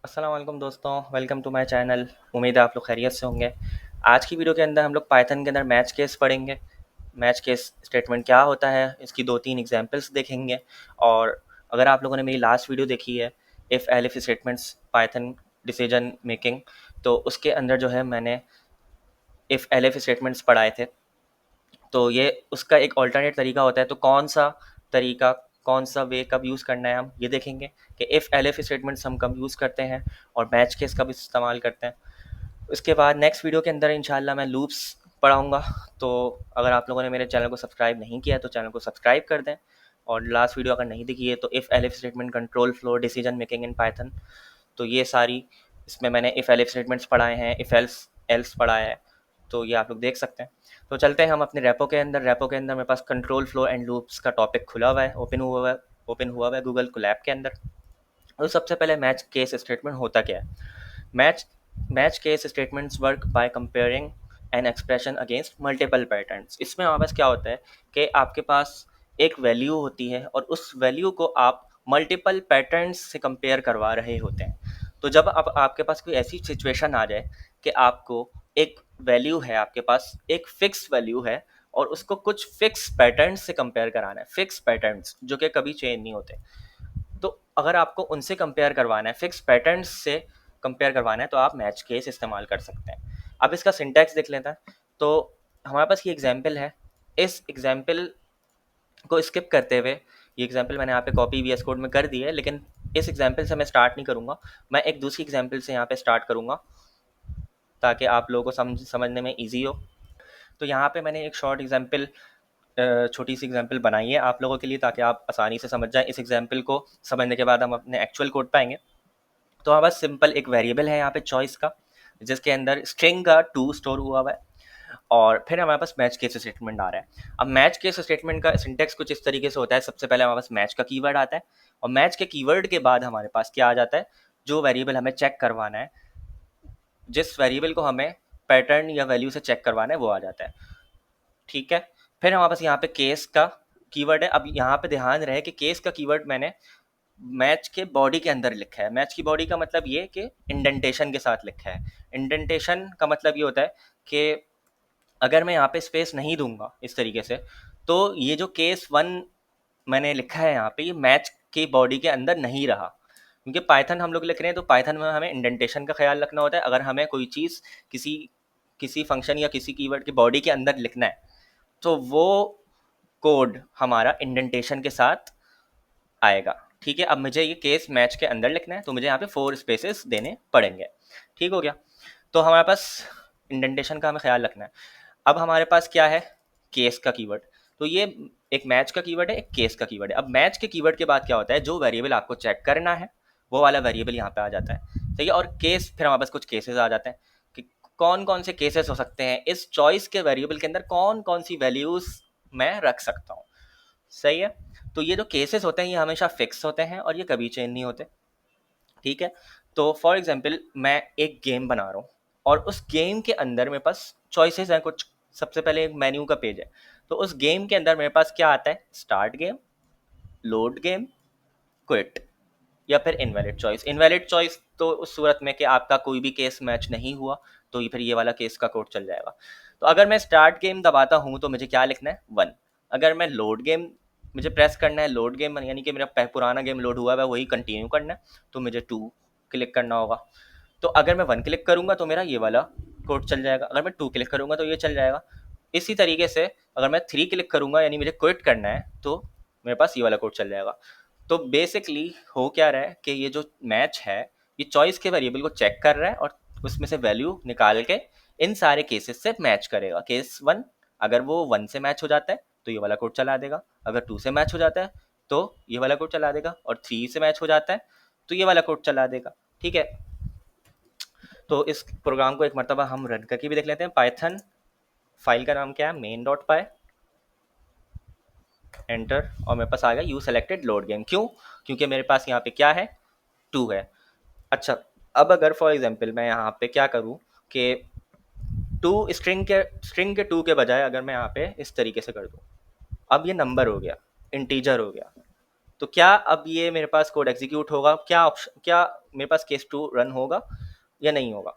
अस्सलाम वालेकुम दोस्तों, वेलकम टू माय चैनल। उम्मीद है आप लोग खैरियत से होंगे। आज की वीडियो के अंदर हम लोग पाइथन के अंदर मैच केस पढ़ेंगे। मैच केस स्टेटमेंट क्या होता है, इसकी 2-3 एग्जांपल्स देखेंगे। और अगर आप लोगों ने मेरी लास्ट वीडियो देखी है if elif statements Python decision making, तो उसके अंदर जो है मैंने इफ़ एलिफ स्टेटमेंट्स पढ़ाए थे। तो ये उसका एक ऑल्टरनेट तरीका होता है। तो कौन सा तरीका, कौन सा वे कब यूज़ करना है, हम ये देखेंगे कि इफ़ एलिफ स्टेटमेंट्स हम कब यूज़ करते हैं और मैच केस कब इस्तेमाल करते हैं। उसके बाद नेक्स्ट वीडियो के अंदर इंशाल्लाह मैं लूप्स पढ़ाऊँगा। तो अगर आप लोगों ने मेरे चैनल को सब्सक्राइब नहीं किया है तो चैनल को सब्सक्राइब कर दें। और लास्ट वीडियो अगर नहीं देखी है तो if elif statement control flow decision making in Python, तो ये सारी इसमें मैंने इफ़ एलिफ स्टेटमेंट्स पढ़ाए हैं, इफ़ एल्स एल्स पढ़ाया है। तो ये आप लोग देख सकते हैं। तो चलते हैं हम अपने रेपो के अंदर मेरे पास कंट्रोल फ्लो एंड लूप्स का टॉपिक खुला हुआ है, ओपन हुआ हुआ है गूगल कोलैब के अंदर। तो सबसे पहले मैच केस स्टेटमेंट होता क्या है। Match match case statements work by comparing an expression against multiple patterns. इसमें हमारे पास क्या होता है कि आपके पास एक वैल्यू होती है और उस वैल्यू को आप मल्टीपल पैटर्न्स से कंपेयर करवा रहे होते हैं। तो जब अब आपके पास कोई ऐसी सिचुएशन आ जाए कि आपको एक वैल्यू है, आपके पास एक फिक्स वैल्यू है और उसको कुछ फिक्स पैटर्न्स से कंपेयर कराना है, फिक्स पैटर्न्स जो कि कभी चेंज नहीं होते। तो अगर आपको उनसे कंपेयर करवाना है, फिक्स पैटर्न्स से कंपेयर करवाना है, तो आप मैच केस इस्तेमाल कर सकते हैं। अब इसका सिंटैक्स देख लेते हैं। तो हमारे पास ये एग्जाम्पल है। इस एग्जाम्पल को स्किप करते हुए, ये एग्जाम्पल मैंने यहाँ पे कॉपी वी एस कोड में कर दी है, लेकिन इस एग्जाम्पल से मैं स्टार्ट नहीं करूँगा। मैं एक दूसरी एग्जाम्पल से यहाँ पे स्टार्ट करूँगा ताकि आप लोगों को समझने में ईजी हो। तो यहाँ पे मैंने एक शॉर्ट एग्जाम्पल, छोटी सी एग्जाम्पल बनाई है आप लोगों के लिए ताकि आप आसानी से समझ जाएं। इस एग्जाम्पल को समझने के बाद हम अपने एक्चुअल कोड पे आएंगे। तो हमारे पास सिंपल एक वेरिएबल है यहाँ पे चॉइस का, जिसके अंदर स्ट्रिंग का 2 स्टोर हुआ हुआ है और फिर हमारे पास मैच केस स्टेटमेंट आ रहा है। अब मैच केस स्टेटमेंट का सिंटेक्स कुछ इस तरीके से होता है। सबसे पहले हमारे पास मैच का कीवर्ड आता है और मैच के कीवर्ड के बाद हमारे पास क्या आ जाता है, जो वेरिएबल हमें चेक करवाना है, जिस वेरिएबल को हमें पैटर्न या वैल्यू से चेक करवाना है, वो आ जाता है। ठीक है। फिर हमारे पास यहाँ पे केस का कीवर्ड है। अब यहाँ पे ध्यान रहे कि केस का कीवर्ड मैंने मैच के बॉडी के अंदर लिखा है। मैच की बॉडी का मतलब ये कि इंडेंटेशन के साथ लिखा है। इंडेंटेशन का मतलब ये होता है कि अगर मैं यहाँ पे स्पेस नहीं दूंगा इस तरीके से, तो ये जो केस 1 मैंने लिखा है यहाँ पे, ये मैच की बॉडी के अंदर नहीं रहा। क्योंकि पाइथन हम लोग लिख रहे हैं तो पाइथन में हमें इंडेंटेशन का ख्याल रखना होता है। अगर हमें कोई चीज़ किसी किसी फंक्शन या किसी कीवर्ड की बॉडी के अंदर लिखना है तो वो कोड हमारा इंडेंटेशन के साथ आएगा। ठीक है। अब मुझे ये केस मैच के अंदर लिखना है तो मुझे यहाँ पे 4 स्पेसेस देने पड़ेंगे। ठीक हो गया। तो हमारे पास इंडेंटेशन का हमें ख्याल रखना है। अब हमारे पास क्या है, केस का कीवर्ड। तो ये एक मैच का कीवर्ड है, एक केस का कीवर्ड है। अब मैच के कीवर्ड के बाद क्या होता है, जो वेरिएबल आपको चेक करना है वो वाला वेरिएबल यहाँ पे आ जाता है। सही है। और केस, फिर हमारे पास कुछ केसेस आ जाते हैं कि कौन कौन से केसेस हो सकते हैं, इस चॉइस के वेरिएबल के अंदर कौन कौन सी वैल्यूज मैं रख सकता हूँ। सही है। तो ये जो केसेस होते हैं ये हमेशा फिक्स होते हैं और ये कभी चेंज नहीं होते। ठीक है। तो फॉर एग्जांपल मैं एक गेम बना रहा हूँ और उस गेम के अंदर मेरे पास चॉइसेस हैं कुछ। सबसे पहले एक मेन्यू का पेज है। तो उस गेम के अंदर मेरे पास क्या आता है, start game, load game, quit, या फिर इनवैलिड चॉइस। इनवैलिड चॉइस तो उस सूरत में कि आपका कोई भी केस मैच नहीं हुआ, तो ये फिर ये वाला केस का कोड चल जाएगा। तो अगर मैं स्टार्ट गेम दबाता हूँ तो मुझे क्या लिखना है, 1। अगर मैं लोड गेम, मुझे प्रेस करना है लोड गेम, यानी कि मेरा पुराना गेम लोड हुआ है वही कंटिन्यू करना है, तो मुझे 2 क्लिक करना होगा। तो अगर मैं 1 क्लिक करूँगा तो मेरा ये वाला कोड चल जाएगा, अगर मैं 2 क्लिक करूँगा तो ये चल जाएगा। इसी तरीके से अगर मैं 3 क्लिक करूँगा यानी मुझे क्विट करना है तो मेरे पास ये वाला कोड चल जाएगा। तो बेसिकली हो क्या रहा है कि ये जो मैच है ये चॉइस के वेरिएबल को चेक कर रहा है और उसमें से वैल्यू निकाल के इन सारे केसेस से मैच करेगा। केस 1 अगर वो 1 से मैच हो जाता है तो ये वाला कोड चला देगा, अगर 2 से मैच हो जाता है तो ये वाला कोड चला देगा, और 3 से मैच हो जाता है तो ये वाला कोड चला देगा। ठीक है। तो इस प्रोग्राम को एक मरतबा हम रन करके भी देख लेते हैं। पाइथन फाइल का नाम क्या है, मेन डॉट पाई, एंटर, और मेरे पास आ गया यू सेलेक्टेड लोड गेम। क्यों? क्योंकि मेरे पास यहाँ पे क्या है, 2 है। अच्छा, अब अगर फॉर एग्जांपल मैं यहाँ पे क्या करूँ कि 2 स्ट्रिंग के 2 के बजाय अगर मैं यहाँ पे इस तरीके से कर दूँ, अब ये नंबर हो गया, इंटीजर हो गया। तो क्या अब ये मेरे पास कोड एग्जीक्यूट होगा, क्या मेरे पास केस 2 रन होगा या नहीं होगा?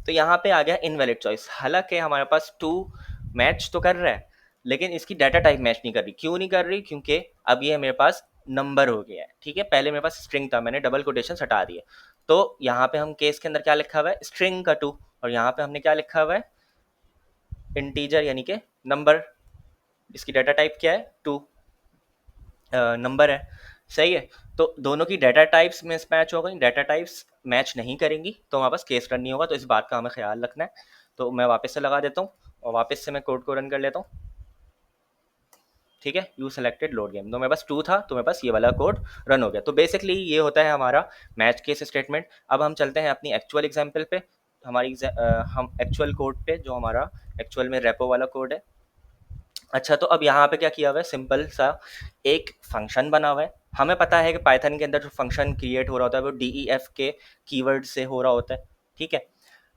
तो यहाँ पे आ गया इनवैलिड चॉइस। हालांकि हमारे पास 2 मैच तो कर रहा है, लेकिन इसकी डाटा टाइप मैच नहीं कर रही। क्यों नहीं कर रही? क्योंकि अब ये मेरे पास नंबर हो गया है, ठीक है। पहले मेरे पास स्ट्रिंग था, मैंने डबल कोटेशन हटा दिए। तो यहाँ पे हम केस के अंदर क्या लिखा हुआ है, स्ट्रिंग का 2, और यहाँ पे हमने क्या लिखा हुआ है, इंटीजर यानी कि नंबर। इसकी डाटा टाइप क्या है, 2 नंबर है, सही है। तो दोनों की डाटा टाइप्स मैच हो गई, डाटा टाइप्स मैच नहीं करेंगी तो हमारे पास केस रन नहीं होगा। तो इस बात का हमें ख्याल रखना है। तो मैं वापस से लगा देता हूँ और वापस से मैं कोड को रन कर लेता हूँ, ठीक है। यू सेलेक्टेड लोड गेम, तो मेरे पास 2 था, तो मेरे पास ये वाला कोड रन हो गया। तो बेसिकली ये होता है हमारा मैच केस स्टेटमेंट। अब हम चलते हैं अपनी एक्चुअल एग्जाम्पल पे, हम एक्चुअल कोड पे, जो हमारा एक्चुअल में रेपो वाला कोड है। अच्छा, तो अब यहाँ पे क्या किया हुआ है, सिंपल सा एक फंक्शन बना हुआ है। हमें पता है कि पाइथन के अंदर जो फंक्शन क्रिएट हो रहा होता है वो DEF के कीवर्ड से हो रहा होता है, ठीक है।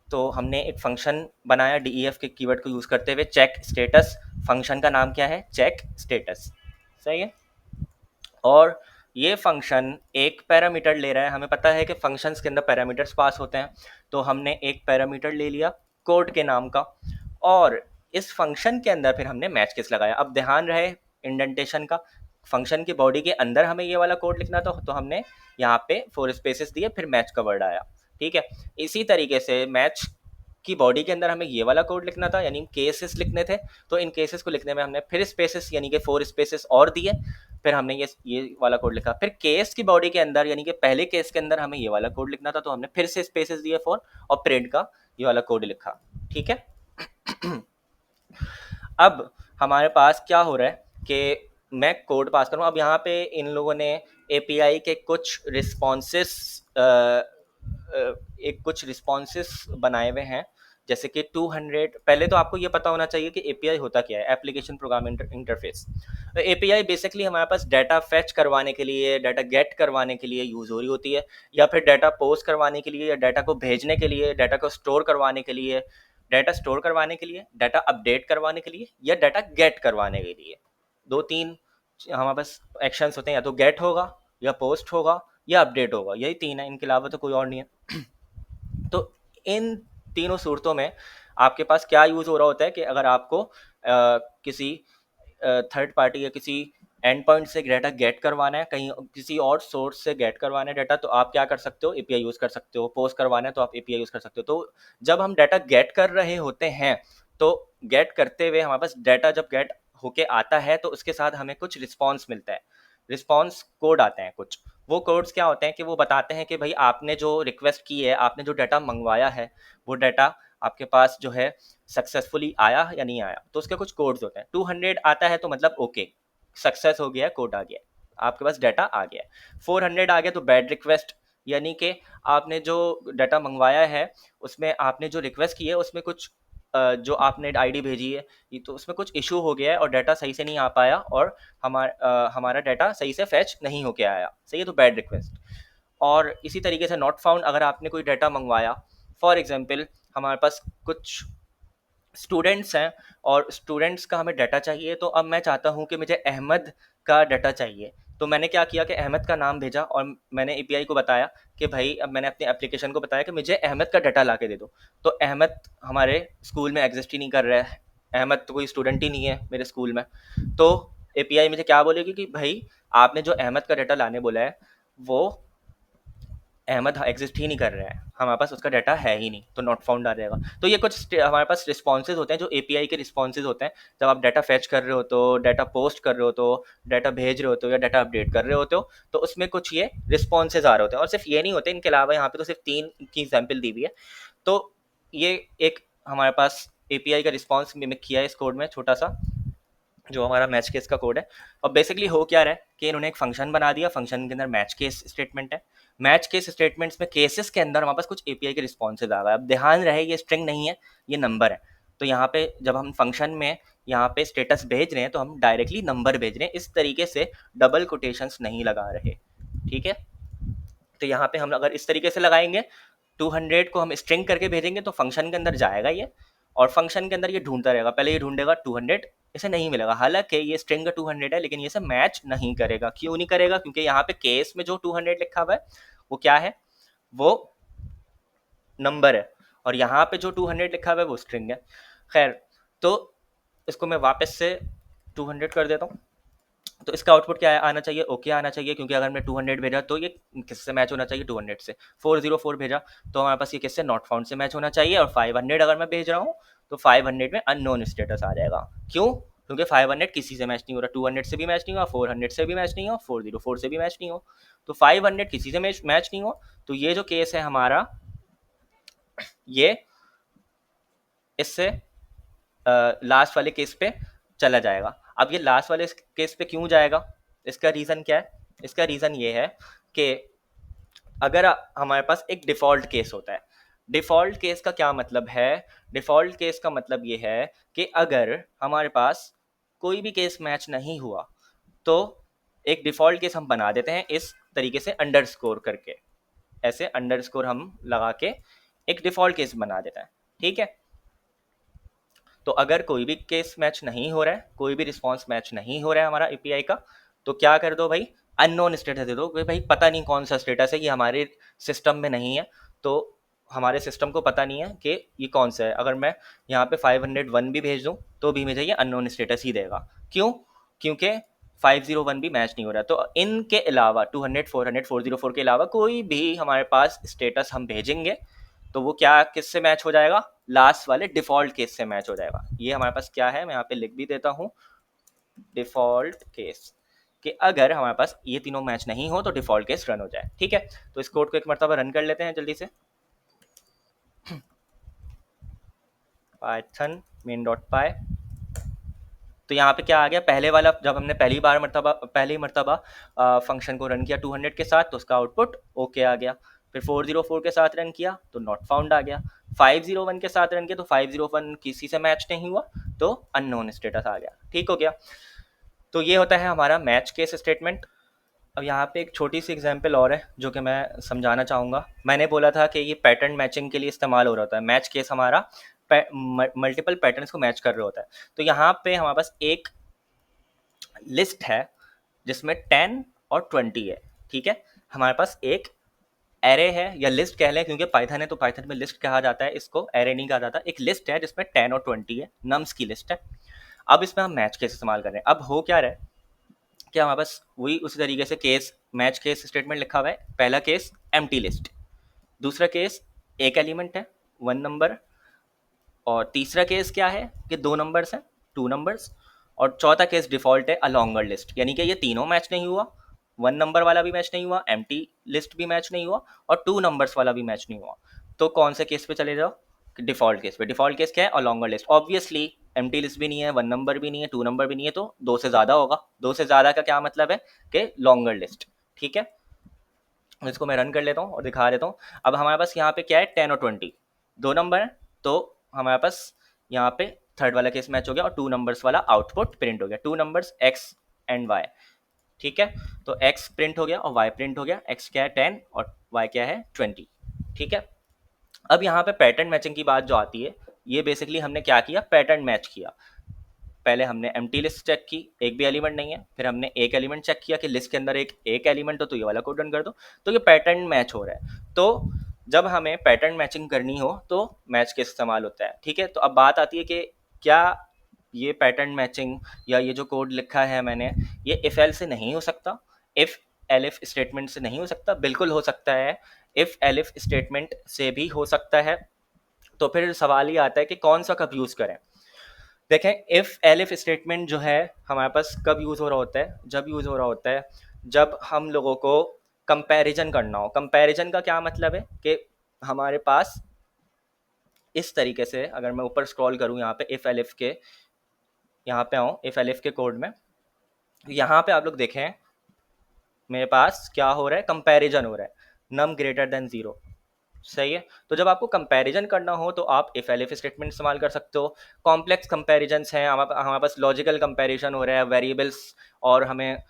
तो हमने एक फंक्शन बनाया DEF के कीवर्ड को यूज़ करते हुए, चेक स्टेटस। फंक्शन का नाम क्या है, चेक स्टेटस, सही है। और ये फंक्शन एक पैरामीटर ले रहा है। हमें पता है कि फंक्शंस के अंदर पैरामीटर्स पास होते हैं, तो हमने एक पैरामीटर ले लिया कोड के नाम का, और इस फंक्शन के अंदर फिर हमने मैच केस लगाया। अब ध्यान रहे इंडेंटेशन का, फंक्शन की बॉडी के अंदर हमें ये वाला कोड लिखना था, तो हमने यहाँ पे 4 स्पेसेस दिए, फिर मैच का वर्ड आया, ठीक है। इसी तरीके से मैच की बॉडी के अंदर हमें ये वाला कोड लिखना था, यानी केसेस लिखने थे। तो इन केसेस को लिखने में हमने फिर स्पेसेस यानी कि 4 स्पेसेस और दिए, फिर हमने ये वाला कोड लिखा। फिर केस की बॉडी के अंदर यानी कि पहले केस के अंदर हमें ये वाला कोड लिखना था, तो हमने फिर से स्पेसेस दिए 4, और प्रिंट का ये वाला कोड लिखा, ठीक है। अब हमारे पास क्या हो रहा है कि मैं कोड पास करूँ। अब यहाँ पे इन लोगों ने API के कुछ रिस्पॉन्सेस कुछ रिस्पॉन्सेस बनाए हुए हैं, जैसे कि 200। पहले तो आपको ये पता होना चाहिए कि API होता क्या है, application program interface. API basically हमारे पास डाटा फैच करवाने के लिए, डाटा गेट करवाने के लिए यूज़ हो रही होती है, या फिर डाटा पोस्ट करवाने के लिए, या डाटा को भेजने के लिए, डाटा को स्टोर करवाने के लिए, डाटा स्टोर करवाने के लिए, डाटा अपडेट करवाने के लिए, या डाटा गेट करवाने के लिए। 2-3 हमारे पास एक्शंस होते हैं, या तो गेट होगा, या पोस्ट होगा, या अपडेट होगा। यही 3 है, इनके अलावा तो कोई और नहीं है। तो इन तीनों सूरतों में आपके पास क्या यूज़ हो रहा होता है कि अगर आपको किसी थर्ड पार्टी या किसी एंड पॉइंट से डाटा गेट करवाना है, कहीं किसी और सोर्स से गेट करवाना है डाटा, तो आप क्या कर सकते हो, API यूज़ कर सकते हो। पोस्ट करवाना है तो आप API यूज़ कर सकते हो। तो जब हम डाटा गेट कर रहे होते हैं, तो गेट करते हुए हमारे पास डाटा जब गेट होके आता है, तो उसके साथ हमें कुछ रिस्पॉन्स मिलता है, रिस्पॉन्स कोड आते हैं कुछ। वो कोड्स क्या होते हैं कि वो बताते हैं कि भाई आपने जो रिक्वेस्ट की है, आपने जो डाटा मंगवाया है, वो डाटा आपके पास जो है सक्सेसफुली आया या नहीं आया। तो उसके कुछ कोड्स होते हैं। 200 आता है तो मतलब ओके, सक्सेस हो गया, कोड आ गया, आपके पास डाटा आ गया। 400 आ गया तो बैड रिक्वेस्ट, यानी कि आपने जो डाटा मंगवाया है, उसमें आपने जो रिक्वेस्ट की है, उसमें कुछ जो आपने आईडी भेजी है, ये तो उसमें कुछ इशू हो गया है और डाटा सही से नहीं आ पाया, और हमारा डाटा सही से फैच नहीं होके आया, सही है, तो बैड रिक्वेस्ट। और इसी तरीके से नॉट फाउंड, अगर आपने कोई डाटा मंगवाया, फॉर एग्जांपल हमारे पास कुछ स्टूडेंट्स हैं और स्टूडेंट्स का हमें डाटा चाहिए। तो अब मैं चाहता हूँ कि मुझे अहमद का डाटा चाहिए। तो मैंने क्या किया कि अहमद का नाम भेजा, और मैंने API को बताया कि भाई, अब मैंने अपने एप्लीकेशन को बताया कि मुझे अहमद का डाटा ला के दे दो। तो अहमद हमारे स्कूल में एग्जिस्ट ही नहीं कर रहा है, अहमद तो कोई स्टूडेंट ही नहीं है मेरे स्कूल में। तो API मुझे क्या बोलेगी कि भाई, आपने जो अहमद का डाटा लाने बोला है, वो अहमद एग्जिस्ट ही नहीं कर रहा है, हमारे पास उसका डाटा है ही नहीं, तो नॉट फाउंड आ जाएगा। तो ये कुछ हमारे पास रिस्पॉन्सेज होते हैं, जो API के रिस्पॉन्सेज होते हैं। जब आप डाटा फैच कर रहे हो, तो डाटा पोस्ट कर रहे हो, तो डाटा भेज रहे होते हो, या डाटा अपडेट कर रहे होते हो, तो उसमें कुछ ये रिस्पॉन्सेज आ रहे होते हैं। और सिर्फ ये नहीं होते, इनके अलावा यहाँ पे तो सिर्फ 3 की एग्जाम्पल दी हुई है। तो ये एक हमारे पास API का रिस्पॉन्स मिमिक किया है इस कोड में, छोटा सा, जो हमारा मैच केस का कोड है। और बेसिकली हो क्या रहा है कि इन्होंने एक फंक्शन बना दिया, फंक्शन के अंदर मैच केस स्टेटमेंट है। मैच केस स्टेटमेंट्स में केसेस के अंदर हमारे पास कुछ API के रिस्पॉन्सेज आ गए। अब ध्यान रहे, ये स्ट्रिंग नहीं है, ये नंबर है। तो यहाँ पे जब हम फंक्शन में यहाँ पे स्टेटस भेज रहे हैं, तो हम डायरेक्टली नंबर भेज रहे हैं, इस तरीके से डबल कोटेशंस नहीं लगा रहे, ठीक है। तो यहाँ पे हम अगर इस तरीके से लगाएंगे, 200 को हम स्ट्रिंग करके भेजेंगे, तो फंक्शन के अंदर जाएगा ये, और फंक्शन के अंदर ये ढूंढता रहेगा, पहले ये ढूंढेगा 200, इसे नहीं मिलेगा, हालांकि ये स्ट्रिंग 200 है लेकिन ये से मैच नहीं करेगा। क्यों नहीं करेगा? क्योंकि यहाँ पे केस में जो 200 लिखा हुआ है वो क्या है, वो नंबर है, और यहाँ पे जो 200 लिखा हुआ है वो स्ट्रिंग है। खैर, तो इसको मैं वापस से 200 कर देता हूँ। तो इसका आउटपुट क्या आना चाहिए? ओके आना चाहिए, क्योंकि अगर मैं 200 भेजा तो ये किससे मैच होना चाहिए? 200 से। 404 भेजा तो हमारे पास ये किससे? नॉट फाउंड से मैच होना चाहिए। और 500 अगर मैं भेज रहा हूँ तो 500 में अननोन स्टेटस आ जाएगा। क्यों? क्योंकि 500 किसी से मैच नहीं हो रहा, 200 से भी मैच नहीं हुआ, 400 से भी मैच नहीं हो, 404 से भी मैच नहीं हो, तो 500 किसी से मैच नहीं हो। तो ये जो केस है हमारा, ये इससे लास्ट वाले केस पे चला जाएगा। अब ये लास्ट वाले केस पे क्यों जाएगा? इसका रीज़न क्या है? इसका रीज़न ये है कि अगर हमारे पास एक डिफ़ॉल्ट केस होता है, डिफ़ॉल्ट केस का क्या मतलब है? डिफ़ॉल्ट केस का मतलब ये है कि अगर हमारे पास कोई भी केस मैच नहीं हुआ तो एक डिफ़ॉल्ट केस हम बना देते हैं इस तरीके से अंडरस्कोर करके, ऐसे अंडरस्कोर हम लगा के एक डिफ़ॉल्ट केस बना देता है। ठीक है, तो अगर कोई भी केस मैच नहीं हो रहा है, कोई भी रिस्पॉन्स मैच नहीं हो रहा है हमारा एपीआई का, तो क्या कर दो भाई? अननोन स्टेटस दे दो कि भाई पता नहीं कौन सा स्टेटस है, ये हमारे सिस्टम में नहीं है, तो हमारे सिस्टम को पता नहीं है कि ये कौन सा है। अगर मैं यहाँ पे 501 भी भेज दूँ तो भी मुझे ये अननोन स्टेटस ही देगा। क्यों? क्योंकि 501 भी मैच नहीं हो रहा। तो इनके अलावा 200, 400, 404 के अलावा कोई भी हमारे पास स्टेटस हम भेजेंगे तो वो क्या किससे मैच हो जाएगा? लास्ट वाले डिफॉल्ट केस से मैच हो जाएगा। ये हमारे पास क्या है, मैं यहाँ पे लिख भी देता हूँ, डिफॉल्ट केस, कि अगर हमारे पास ये तीनों मैच नहीं हो तो डिफॉल्ट केस रन हो जाए। ठीक है, तो इस कोड को एक मरतबा रन कर लेते हैं जल्दी से। पाइथन main.py, तो यहाँ पे क्या आ गया? पहले वाला, जब हमने पहली मरतबा फंक्शन को रन किया 200 के साथ तो उसका आउटपुट ओके आ गया। फिर 404 के साथ रन किया तो नॉट फाउंड आ गया। 501 के साथ रन किया तो 501 किसी से मैच नहीं हुआ तो अननोन स्टेटस आ गया। ठीक हो गया? तो ये होता है हमारा मैच केस स्टेटमेंट। अब यहाँ पे एक छोटी सी एग्जांपल और है जो कि मैं समझाना चाहूँगा। मैंने बोला था कि ये पैटर्न मैचिंग के लिए इस्तेमाल हो रहा होता है। मैच केस हमारा मल्टीपल पैटर्न्स को मैच कर रहा होता है। तो यहाँ पे हमारे पास एक लिस्ट है जिसमें 10 और 20 है। ठीक है, हमारे पास एक एरे है या लिस्ट कह लें, क्योंकि पाइथन है तो पाइथन में लिस्ट कहा जाता है, इसको एरे नहीं कहा जाता। एक लिस्ट है जिसमें 10 और 20 है, नम्स की लिस्ट है। अब इसमें हम मैच केस इस्तेमाल कर रहे हैं। अब हो क्या रहा है कि हमारे पास वही उसी तरीके से केस, मैच केस स्टेटमेंट लिखा हुआ है। पहला केस एम्प्टी लिस्ट, दूसरा केस एक एलिमेंट है 1 नंबर, और तीसरा केस क्या है कि 2 नंबर्स हैं 2 नंबर्स, और चौथा केस डिफॉल्ट है अ लॉन्गर लिस्ट, यानी कि ये तीनों मैच नहीं हुआ। 1 नंबर वाला भी मैच नहीं हुआ, एम्प्टी लिस्ट भी मैच नहीं हुआ, और 2 नंबर्स वाला भी मैच नहीं हुआ। तो कौन से केस पे चले जाओ? डिफॉल्ट केस पे। डिफॉल्ट केस क्या है? A longer list. Obviously empty list भी नहीं है, 1 नंबर भी नहीं है, 2 नंबर भी नहीं है, तो 2 से ज़्यादा होगा। 2 से ज़्यादा का क्या मतलब है कि लॉन्गर लिस्ट। ठीक है, इसको मैं रन कर लेता हूँ और दिखा देता हूँ। अब हमारे पास यहाँ पे क्या है? 10 और 20 2 नंबर है, तो हमारे पास यहाँ पे थर्ड वाला केस मैच हो गया और 2 नंबर्स वाला आउटपुट प्रिंट हो गया। 2 नंबर्स एक्स एंड वाई। ठीक है, तो एक्स प्रिंट हो गया और वाई प्रिंट हो गया। एक्स क्या है? 10 और वाई क्या है? 20। ठीक है, अब यहाँ पे पैटर्न मैचिंग की बात जो आती है, ये बेसिकली हमने क्या किया? पैटर्न मैच किया। पहले हमने एम्प्टी लिस्ट चेक की, एक भी एलिमेंट नहीं है। फिर हमने एक एलिमेंट चेक किया कि लिस्ट के अंदर एक एलिमेंट हो, तो ये वाला कोड रन कर दो, तो ये पैटर्न मैच हो रहा है। तो जब हमें पैटर्न मैचिंग करनी हो तो मैच केस इस्तेमाल होता है। ठीक है, तो अब बात आती है कि क्या ये पैटर्न मैचिंग या ये जो कोड लिखा है मैंने, ये इफ एल से नहीं हो सकता? इफ एलिफ स्टेटमेंट से नहीं हो सकता? बिल्कुल हो सकता है, इफ एलिफ स्टेटमेंट से भी हो सकता है। तो फिर सवाल ये आता है कि कौन सा कब यूज़ करें। देखें, इफ़ एलिफ स्टेटमेंट जो है हमारे पास कब यूज़ हो रहा होता है? जब यूज़ हो रहा होता है जब हम लोगों को कंपैरिजन करना हो। कंपैरिजन का क्या मतलब है कि हमारे पास इस तरीके से, अगर मैं ऊपर स्क्रॉल करूँ यहाँ पे इफ़ एलिफ के, यहाँ पे आऊँ इफ़ एलिफ के कोड में, यहाँ पे आप लोग देखें मेरे पास क्या हो रहा है? कंपैरिजन हो रहा है, नम ग्रेटर देन 0। सही है, तो जब आपको कंपैरिजन करना हो तो आप इफ एलिफ स्टेटमेंट इस्तेमाल कर सकते हो। कॉम्प्लेक्स कंपैरिजन्स हैं, हमारे पास लॉजिकल कंपैरिजन हो रहा है वेरिएबल्स, और हमें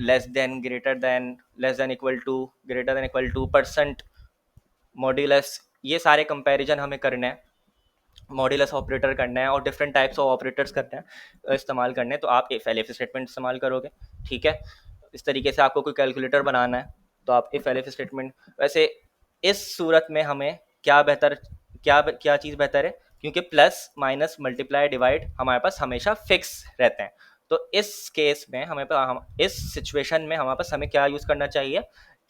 less than equal to, greater than equal to, percent, modulus, ये सारे कंपैरिजन हमें करने हैं। मॉड्यूलस ऑपरेटर करना है और डिफरेंट टाइप्स ऑफ ऑपरेटर्स करना है, इस्तेमाल करने हैं, तो आप इफ एलिफ स्टेटमेंट इस्तेमाल करोगे। ठीक है, इस तरीके से आपको कोई कैलकुलेटर बनाना है तो आप इफ एलिफ स्टेटमेंट। वैसे इस सूरत में हमें क्या बेहतर, क्या चीज़ बेहतर है, क्योंकि प्लस माइनस मल्टीप्लाई डिवाइड हमारे पास हमेशा फिक्स रहते हैं। तो इस केस में हम इस सिचुएशन में हमारे पास हमें क्या यूज़ करना चाहिए,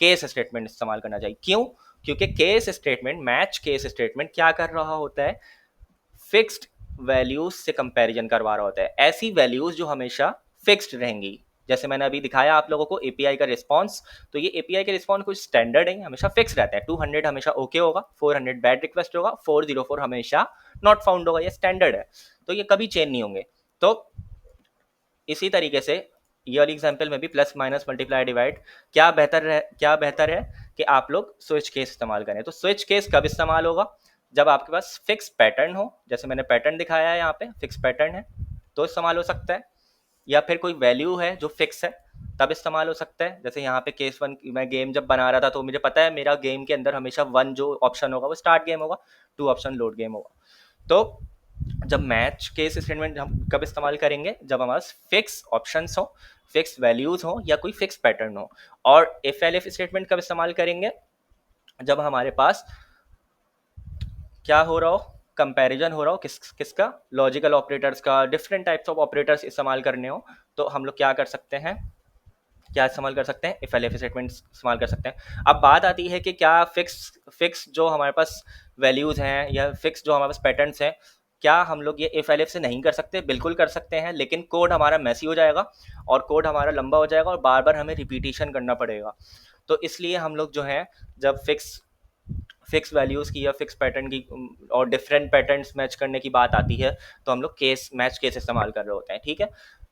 केस स्टेटमेंट इस्तेमाल करना चाहिए। क्यों? क्योंकि case statement, match case statement क्या कर रहा होता है, फिक्स्ड वैल्यूज से कंपैरिजन करवा रहा होता है, ऐसी वैल्यूज जो हमेशा फिक्स्ड रहेंगी। जैसे मैंने अभी दिखाया आप लोगों को एपीआई का रिस्पॉन्स, तो ये एपीआई का रिस्पॉन्स कुछ स्टैंडर्ड है, हमेशा फिक्स रहता है। 200 हमेशा ओके होगा, 400 बैड रिक्वेस्ट होगा, 404 हमेशा नॉट फाउंड होगा, ये स्टैंडर्ड है, तो ये कभी चेंज नहीं होंगे। तो इसी तरीके से ये वाली एग्जाम्पल में भी प्लस माइनस मल्टीप्लाई डिवाइड क्या बेहतर है कि आप लोग स्विच केस इस्तेमाल करें। तो स्विच केस कब इस्तेमाल होगा, जब आपके पास फिक्स पैटर्न हो, जैसे मैंने पैटर्न दिखाया है यहाँ पे, फिक्स पैटर्न है तो इस्तेमाल हो सकता है, या फिर कोई वैल्यू है जो फिक्स है तब इस्तेमाल हो सकता है। जैसे यहाँ पे केस वन, मैं गेम जब बना रहा था तो मुझे पता है मेरा गेम के अंदर हमेशा 1 जो ऑप्शन होगा वो स्टार्ट गेम होगा, 2 ऑप्शन लोड गेम होगा। तो जब मैच केस स्टेटमेंट हम कब इस्तेमाल करेंगे, जब हमारे पास फिक्स ऑप्शंस हो, फिक्स वैल्यूज हो, या कोई फिक्स पैटर्न हो। और इफ एल इफ स्टेटमेंट कब इस्तेमाल करेंगे, जब हमारे पास क्या हो रहा हो, कंपैरिजन हो रहा हो किसका, लॉजिकल ऑपरेटर्स का, डिफरेंट टाइप्स ऑफ ऑपरेटर्स इस्तेमाल करने हो, तो हम लोग क्या कर सकते हैं, क्या इस्तेमाल कर सकते हैं, इफ एल इफ स्टेटमेंट इस्तेमाल कर सकते हैं। अब बात आती है कि क्या फिक्स जो हमारे पास वैल्यूज हैं या फिक्स जो हमारे पास पैटर्न्स हैं, क्या हम लोग ये इफ एल इफ से नहीं कर सकते? बिल्कुल कर सकते हैं, लेकिन कोड हमारा मैसी हो जाएगा और कोड हमारा लंबा हो जाएगा और बार बार हमें रिपीटिशन करना पड़ेगा। तो इसलिए हम लोग जो है, जब फिक्स वैल्यूज़ की या फिक्स पैटर्न की और डिफरेंट पैटर्न्स मैच करने की बात आती है, तो हम लोग मैच केस इस्तेमाल कर रहे होते हैं। ठीक है,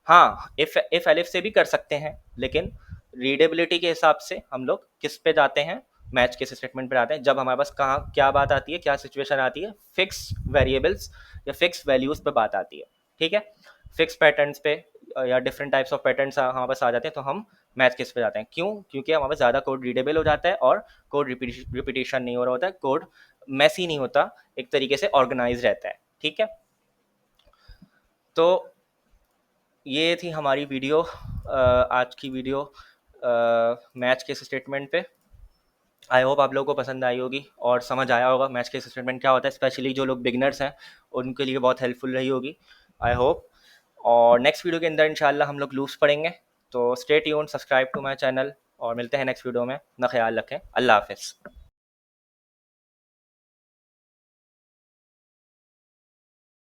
हाँ, इफ एलिफ से भी कर सकते हैं, लेकिन रीडेबिलिटी के हिसाब से हम लोग किस पे जाते हैं, मैच केस स्टेटमेंट पे आते हैं, जब हमारे पास कहाँ क्या बात आती है, क्या सिचुएशन आती है, फिक्स वेरिएबल्स या फिक्स वैल्यूज पे बात आती है। ठीक है, फिक्स पैटर्न्स पे या डिफरेंट टाइप्स ऑफ पैटर्न्स हमारे पास आ जाते हैं, तो हम मैच केस पे जाते हैं। क्यों? क्योंकि हमारे पास ज़्यादा कोड रीडेबल हो जाता है और कोड रिपीटिशन नहीं हो रहा होता है, कोड मैसी नहीं होता, एक तरीके से ऑर्गेनाइज रहता है। ठीक है, तो ये थी हमारी वीडियो, आज की वीडियो मैच केस स्टेटमेंट पे। आई होप आप लोगों को पसंद आई होगी और समझ आया होगा मैच केस स्टेटमेंट क्या होता है, स्पेशली जो लोग बिगनर्स हैं उनके लिए बहुत हेल्पफुल रही होगी, आई होप। और नेक्स्ट वीडियो के अंदर इंशाल्लाह हम लोग लूप्स पढ़ेंगे, तो stay tuned, subscribe to my channel, और मिलते हैं नेक्स्ट वीडियो में। अपना ख्याल रखें, अल्लाह हाफिज़।